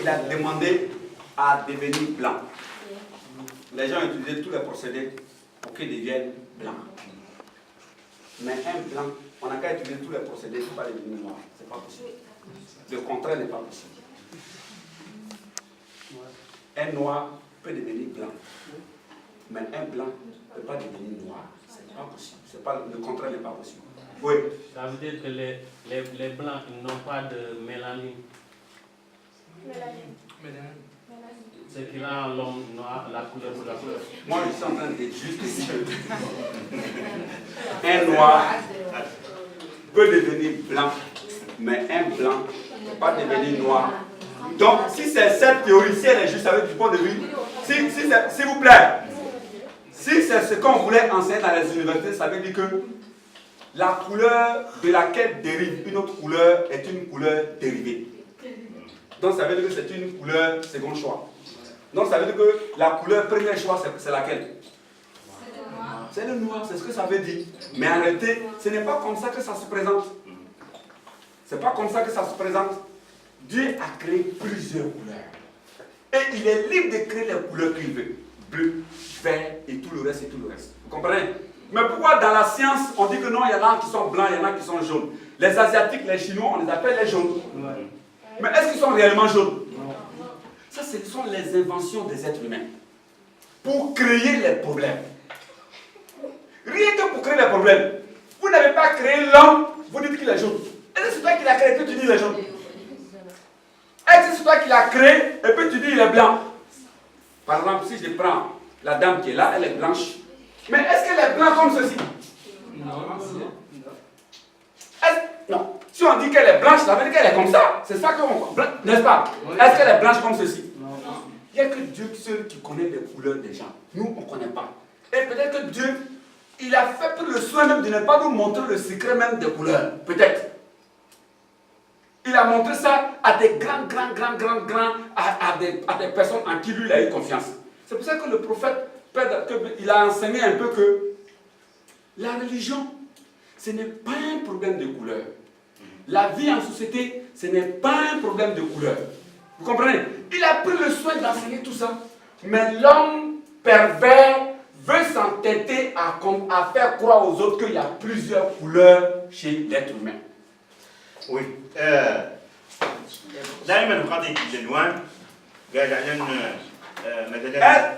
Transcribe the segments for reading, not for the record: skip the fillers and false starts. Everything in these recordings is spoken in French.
il a demandé à devenir blanc. Les gens utilisaient tous les procédés pour qu'ils deviennent blancs. Mais un blanc, on n'a qu'à utiliser tous les procédés pour ne pas devenir noir. Ce n'est pas possible. Le contraire n'est pas possible. Un noir peut devenir blanc. Mais un blanc ne peut pas devenir noir. Ce n'est pas possible. Le contraire n'est pas possible. Oui. Ça veut dire que les blancs n'ont pas de mélanine. Ce qui rend l'homme noir, la couleur de la couleur. Moi, je suis en train de dire juste un noir peut devenir blanc, mais un blanc ne peut pas devenir noir. Donc, si c'est cette théorie, si elle est juste avec du point de vue, s'il vous plaît, si c'est ce qu'on voulait enseigner dans les universités, ça veut dire que la couleur de laquelle dérive une autre couleur est une couleur dérivée. Donc, ça veut dire que c'est une couleur second choix. Donc, ça veut dire que la couleur premier choix, c'est laquelle? C'est le noir, c'est ce que ça veut dire. Mais en réalité, ce n'est pas comme ça que ça se présente. C'est pas comme ça que ça se présente. Dieu a créé plusieurs couleurs. Et il est libre de créer les couleurs qu'il veut. Bleu, vert et tout le reste et tout le reste. Vous comprenez? Mais pourquoi dans la science, on dit que non, il y en a qui sont blancs, il y en a qui sont jaunes. Les Asiatiques, les Chinois, on les appelle les jaunes. Mais est-ce qu'ils sont réellement jaunes? Ça, ce sont les inventions des êtres humains. Pour créer les problèmes. Rien que pour créer les problèmes. Vous n'avez pas créé l'homme, vous dites qu'il est jaune. Est-ce que c'est toi qui l'as créé que tu dis qu'il est jaune? Est-ce que c'est toi qui l'as créé et puis tu dis qu'il est blanc? Par exemple, si je prends la dame qui est là, elle est blanche. Mais est-ce qu'elle est blanche comme ceci? Non. Si on dit qu'elle est blanche, ça veut dire qu'elle est comme ça. C'est ça qu'on... N'est-ce pas? Est-ce qu'elle est blanche comme ceci? Il n'y a que Dieu seul qui connaît les couleurs des gens. Nous, on ne connaît pas. Et peut-être que Dieu, il a fait le soin même de ne pas nous montrer le secret même des couleurs. Peut-être. Il a montré ça à des grands, à des personnes en qui lui, il a eu confiance. C'est pour ça que le prophète, il a enseigné un peu que la religion, ce n'est pas un problème de couleur. La vie en société, ce n'est pas un problème de couleur. Vous comprenez? Il a pris le soin d'enseigner tout ça. Mais l'homme pervers veut s'entêter à faire croire aux autres qu'il y a plusieurs couleurs chez l'être humain. Oui. D'ailleurs, quand il est loin,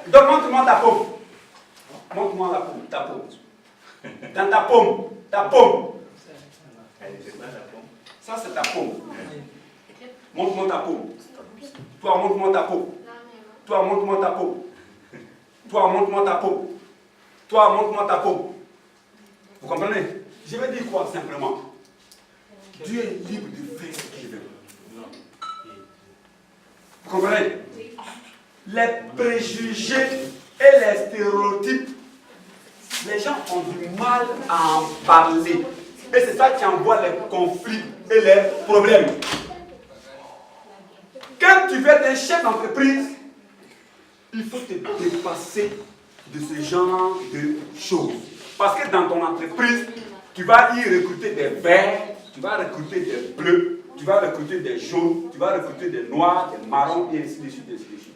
donc montre-moi ta paume. Montre-moi la paume, ta paume. Dans ta paume, ta paume. Ça, c'est ta paume. Montre-moi ta paume. Toi, montre-moi ta paume. Toi, montre-moi ta paume. Toi, montre-moi ta paume. Toi, montre-moi ta paume. Vous comprenez? Je vais dire quoi simplement? Dieu est libre de faire ce qu'il veut. Vous comprenez? Les préjugés et les stéréotypes, les gens ont du mal à en parler. Et c'est ça qui envoie les conflits et les problèmes. Quand tu veux être un chef d'entreprise, il faut te dépasser de ce genre de choses. Parce que dans ton entreprise, tu vas y recruter des verts, tu vas recruter des bleus, tu vas recruter des jaunes, tu vas recruter des noirs, des marrons, et ainsi de suite, ainsi de suite.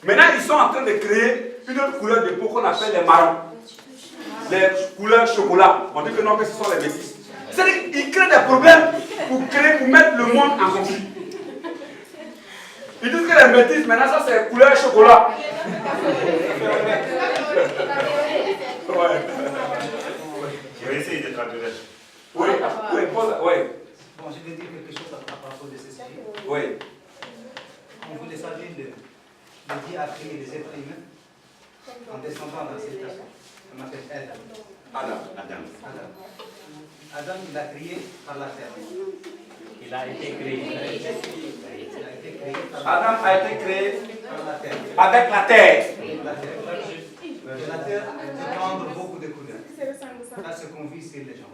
Maintenant, ils sont en train de créer une autre couleur de peau qu'on appelle les marrons. Les couleurs chocolat. On dit que non, que ce sont les métis. C'est-à-dire qu'ils créent des problèmes pour mettre le monde en conflit. Ils disent que les métis, maintenant, ça c'est couleur chocolat. Ouais. Je vais essayer de traduire. Oui, oui, pose, oui. Bon, je vais dire quelque chose à propos de ceci. Oui. On vous savez, Dieu a créé les êtres humains en descendant dans cette personne. On appelle Adam. Adam, il a créé par la terre. Il a été créé. Adam a été créé Par la terre. avec la terre. La terre peut prendre beaucoup de couleurs. Ça, c'est qu'on vit sur les gens.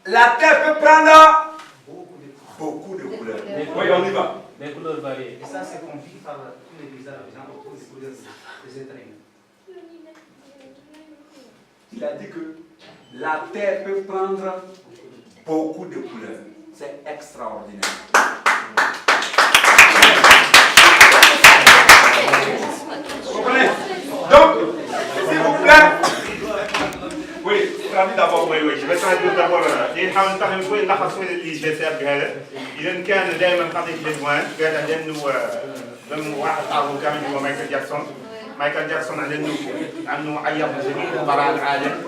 La terre peut prendre Beaucoup de couleurs. beaucoup de couleurs. Oui, on y va. Des couleurs variées. Et ça, c'est qu'on vit par tous les visages, toutes les couleurs des êtres humains. Il a dit que la terre peut prendre beaucoup de couleurs. C'est extraordinaire. نحاول نفهم شوي نلخص شوي اللي جالس بهذا. اذا كان دائما قضيه الالوان قال على انه واحد تعرفوا كامل هو مايكل جاكسون. مايكل جاكسون على انه عيط جميع قراء العالم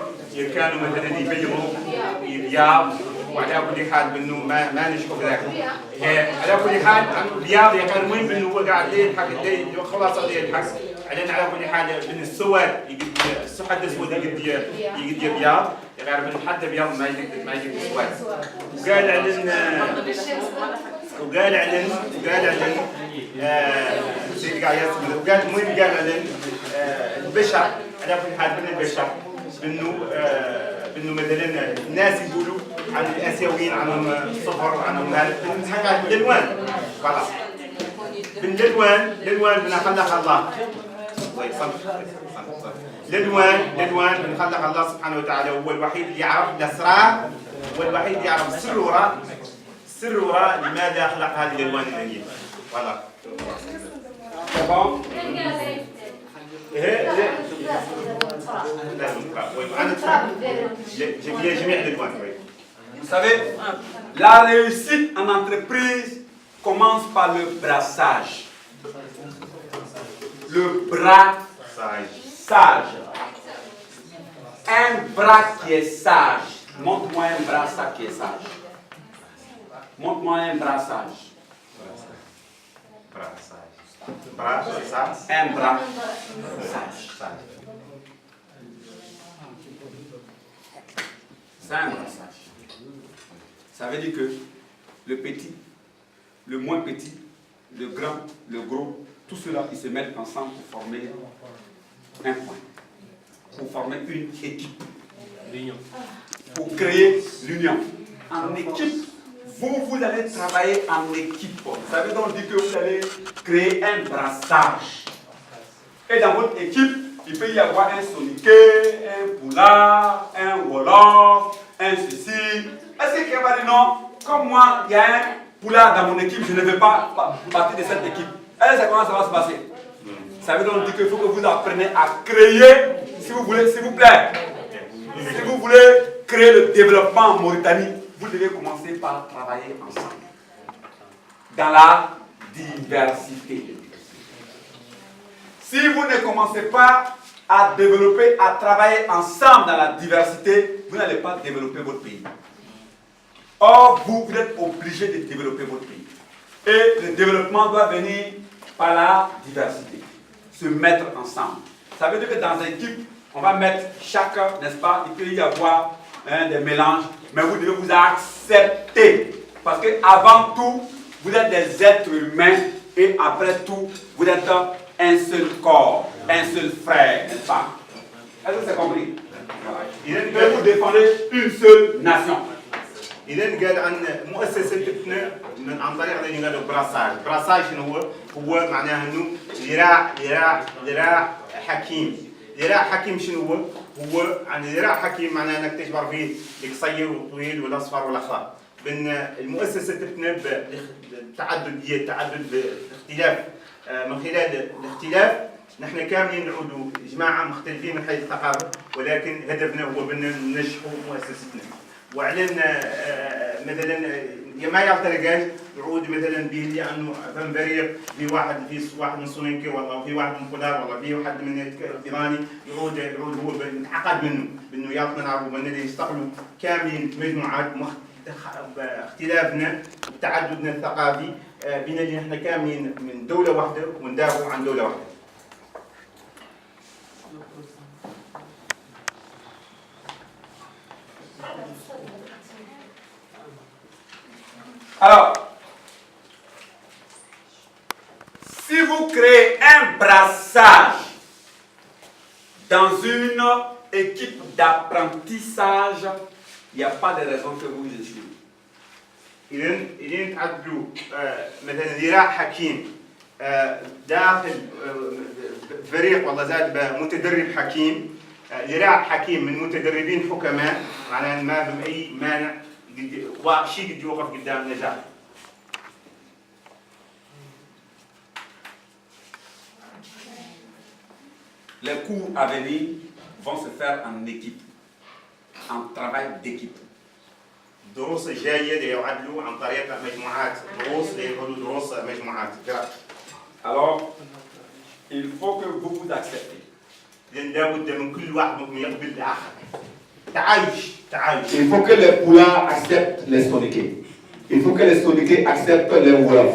كانوا مثلا يبيعوا البياض وعلى كل حال بانه ما نشوف ذاك. على كل حال البياض كان مهم بانه هو قاعد يضحك خلاص يضحك علينا على كل حال بان السواد السحد الاسود يقد بياض غير من حتى بياض ما يقد السواد. وقال علن سيدي قاعد يسمع وقال المهم قال علن البشر على كل حال بين البشر بانه مثلا الناس يقولوا عن الاسيويين عنهم صفر عنهم هذا حكى بالالوان خلاص بالالوان من خلق الله الالوان من خلق الله سبحانه وتعالى هو الوحيد اللي يعرف الاسرار والوحيد اللي يعرف السر وراء لماذا خلق هذه الالوان النية. فوالا Vous savez, la réussite en entreprise commence par le brassage. Le brassage. Un bras qui est sage. Montre-moi un brassage qui est sage. Montre-moi un brassage. Un bras sage. C'est un brassage. Ça veut dire que le petit, le moins petit, le grand, le gros, tout cela, ils se mettent ensemble pour former un point, pour former une équipe, pour créer l'union. En équipe, vous allez travailler en équipe. Ça veut donc dire que vous allez créer un brassage. Et dans votre équipe, il peut y avoir un soniquet, un poulard, un wolof, un ceci. Est-ce que quelqu'un va dire non? Comme moi, il y a un poulard dans mon équipe, je ne vais pas partir de cette équipe. Et comment ça va se passer? Ça veut donc dire qu'il faut que vous appreniez à créer, si vous voulez, s'il vous plaît. Si vous voulez créer le développement en Mauritanie, vous devez commencer par travailler ensemble. Dans la diversité. Si vous ne commencez pas à développer, à travailler ensemble dans la diversité, vous n'allez pas développer votre pays. Or, vous êtes obligé de développer votre pays. Et le développement doit venir par la diversité. Se mettre ensemble. Ça veut dire que dans une équipe, on va mettre chacun, n'est-ce pas? Il peut y avoir des mélanges, mais vous devez vous accepter. Parce qu'avant tout, vous êtes des êtres humains et après tout, vous êtes un seul corps, un seul frère, n'est-ce pas? Est-ce que c'est compris? Voilà. Et vous défendez une seule nation. إذا قال عن مؤسستنا عن طريق اللي قالوا براساج شنو هو معناه إنه ذراع حكيم شنو هو عن ذراع حكيم معناه انك تجبر فيه القصير والطويل والاصفر والاخضر. بين المؤسسه تبنى بالتعدد الاختلاف. من خلال الاختلاف نحن كاملين نعودوا جماعه مختلفين من حيث الثقافه، ولكن هدفنا هو بان ننجحوا مؤسستنا. وعلينا مثلا ما يعترقاش يعود مثلا به لانه فم فريق في واحد من سونينكي والله في واحد من فلان والله في واحد من الفلاني يعود هو نتعقد منه بانه يعطينا نعرفوا بان يشتغلوا كاملين مجموعات اختلافنا وتعددنا الثقافي بنا اللي احنا كاملين من دوله واحده وندافعوا عن دوله واحده. Alors, si vous créez un brassage dans une équipe d'apprentissage, il n'y a pas de raison que vous échouez. إذا تعدوا مثلا ذراع حكيم داخل فريق والله زاد متدرب حكيم، ذراع حكيم من متدربين حكماء، معناه ما بهم أي مانع شيء قد يوقف قدام النجاح. Les cours à venir vont se faire en équipe, en travail d'équipe. دروس جيدة يعدلوا عن طريق مجموعات دروس ليعملوا دروس مجموعات. Alors, il faut que vous vous acceptez. لأن لابد من كل واحد منكم يقبل الآخر. تعايش. Il faut que les Poulars acceptent les Soninké. Il faut que les Soninké acceptent les Wolof.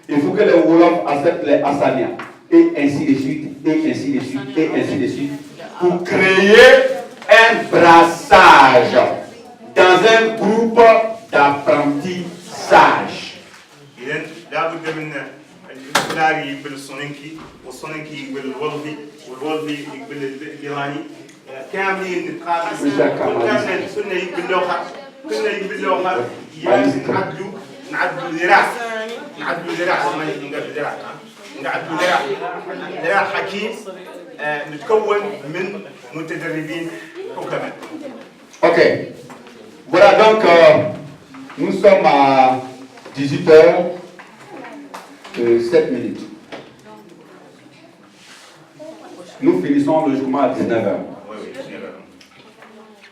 Il faut que les Wolof acceptent les Hassaniens. Et ainsi de suite, et ainsi de suite, et ainsi de suite. Pour créer un brassage dans un groupe d'apprentissage. إذن لابد من الفلاري يقبل الصننكي والصننكي يقبل الولفي والولفي يقبل الإيراني كاملين نتقابل كلنا يقبل لوخة نعدلوا ذراع نعدلوا ذراع حكيم نتكون من متدربين حكماء. Ok. Voilà donc, nous sommes à 18h07. Nous finissons logiquement à 19h.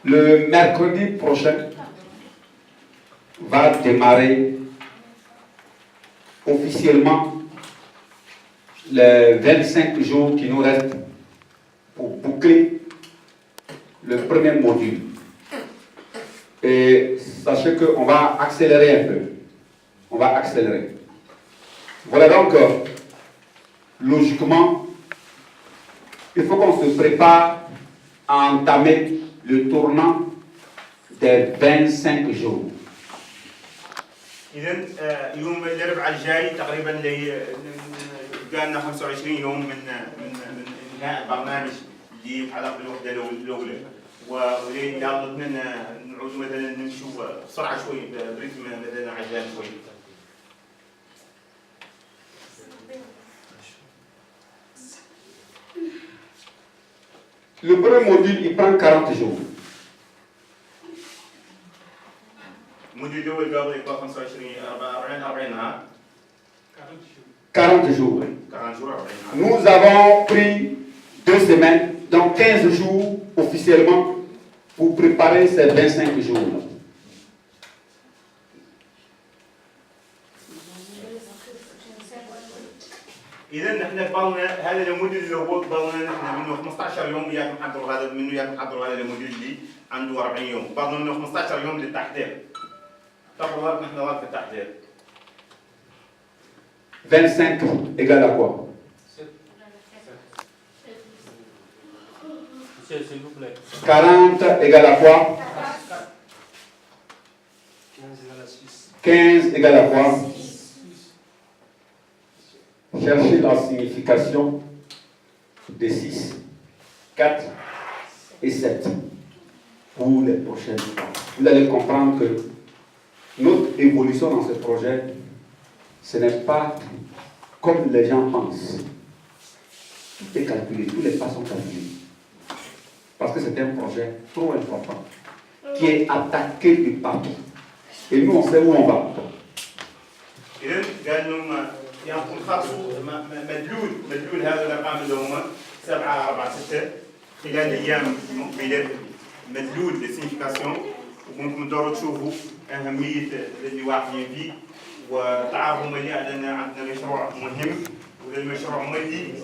Le mercredi prochain va démarrer officiellement les 25 jours qui nous restent pour boucler le premier module. Et sachez qu'on va accélérer un peu. On va accélérer. Voilà donc, logiquement, il faut qu'on se prépare à entamer le tournant des 25 jours. إذن يوم الأربعاء الجاي تقريبا قالنا 25 يوم من انهاء البرنامج اللي على الوحدة الأولى. ولين نتمنى نعود مثلا نمشوا بسرعة شوي برتم مثلا عجال شوي. Le premier module, il prend 40 jours. الموديل الأول قبل يبقى 25 40 ها 40 jours. 40 jours 40 ها. Nous avons pris 2 semaines, donc 15 jours officiellement pour préparer ces 25 jours-là. إذا نحن قلنا هذا الموديل اللي هو قلنا نحن منه 15 يوم ياك نحضروا هذا منه ياك نحضروا هذا الموديل اللي عنده 40 يوم، قلنا منه 15 يوم للتحضير. طبعا نحن وقت التحضير. 25 égale à quoi? Monsieur, s'il vous plaît. 40 égale à quoi? 15 égale à quoi? Cherchez la signification de 6, 4 et 7 pour les prochaines fois. Vous allez comprendre que notre évolution dans ce projet, ce n'est pas comme les gens pensent. Tout est calculé, tous les pas sont calculés. Parce que c'est un projet trop important qui est attaqué de partout. Et nous, on sait où on va. إذا قال لهم يعطون خاصو مدلول هذا الأرقام اللي هم 7 4 6 خلال الأيام المقبلة مدلول للسينيفيكاسيون وممكن تدوروا تشوفوا أهمية اللي واقفين فيه وتعرفوا مليح لأن عندنا مشروع مهم وهذا المشروع ملي